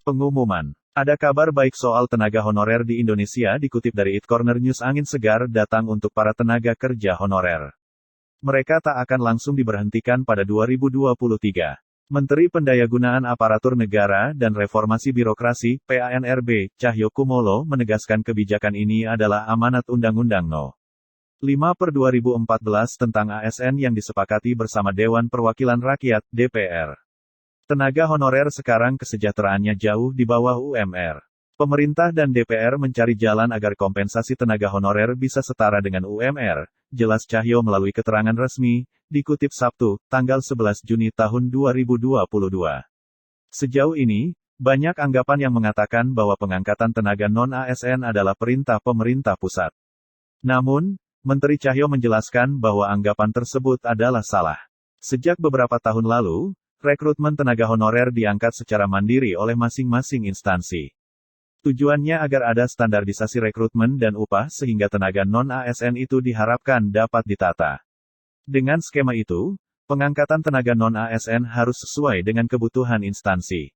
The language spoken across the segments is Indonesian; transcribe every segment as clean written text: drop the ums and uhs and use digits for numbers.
Pengumuman. Ada kabar baik soal tenaga honorer di Indonesia dikutip dari It Corner News. Angin segar datang untuk para tenaga kerja honorer. Mereka tak akan langsung diberhentikan pada 2023. Menteri Pendayagunaan Aparatur Negara dan Reformasi Birokrasi, PANRB, Cahyokumolo menegaskan kebijakan ini adalah amanat Undang-Undang No. 5/2014 tentang ASN yang disepakati bersama Dewan Perwakilan Rakyat, DPR. Tenaga honorer sekarang kesejahteraannya jauh di bawah UMR. Pemerintah dan DPR mencari jalan agar kompensasi tenaga honorer bisa setara dengan UMR, jelas Cahyo melalui keterangan resmi, dikutip Sabtu, tanggal 11 Juni tahun 2022. Sejauh ini, banyak anggapan yang mengatakan bahwa pengangkatan tenaga non-ASN adalah perintah pemerintah pusat. Namun, Menteri Cahyo menjelaskan bahwa anggapan tersebut adalah salah. Sejak beberapa tahun lalu, rekrutmen tenaga honorer diangkat secara mandiri oleh masing-masing instansi. Tujuannya agar ada standarisasi rekrutmen dan upah sehingga tenaga non-ASN itu diharapkan dapat ditata. Dengan skema itu, pengangkatan tenaga non-ASN harus sesuai dengan kebutuhan instansi.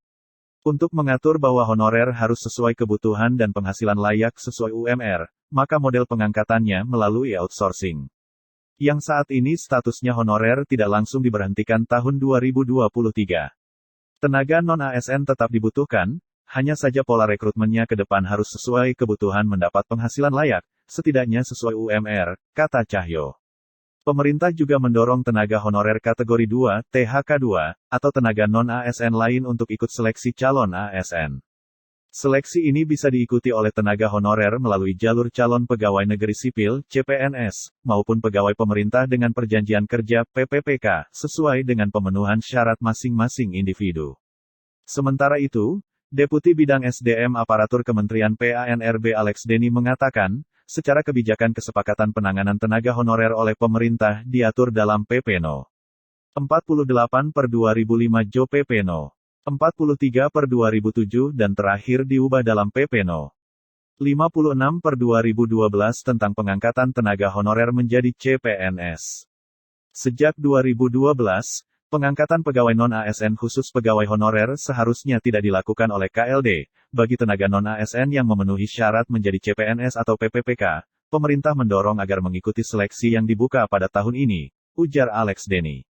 Untuk mengatur bahwa honorer harus sesuai kebutuhan dan penghasilan layak sesuai UMR, maka model pengangkatannya melalui outsourcing. Yang saat ini statusnya honorer tidak langsung diberhentikan tahun 2023. Tenaga non-ASN tetap dibutuhkan, hanya saja pola rekrutmennya ke depan harus sesuai kebutuhan mendapat penghasilan layak, setidaknya sesuai UMR, kata Cahyo. Pemerintah juga mendorong tenaga honorer kategori 2, THK2, atau tenaga non-ASN lain untuk ikut seleksi calon ASN. Seleksi ini bisa diikuti oleh tenaga honorer melalui jalur calon pegawai negeri sipil, CPNS, maupun pegawai pemerintah dengan perjanjian kerja, PPPK, sesuai dengan pemenuhan syarat masing-masing individu. Sementara itu, Deputi Bidang SDM Aparatur Kementerian PANRB Alex Denny mengatakan, secara kebijakan kesepakatan penanganan tenaga honorer oleh pemerintah diatur dalam PP No. 48/2005 Jo PP No. 43/2007 dan terakhir diubah dalam PP No. 56/2012 tentang pengangkatan tenaga honorer menjadi CPNS. Sejak 2012, pengangkatan pegawai non-ASN khusus pegawai honorer seharusnya tidak dilakukan oleh KLD. Bagi tenaga non-ASN yang memenuhi syarat menjadi CPNS atau PPPK, pemerintah mendorong agar mengikuti seleksi yang dibuka pada tahun ini, ujar Alex Denny.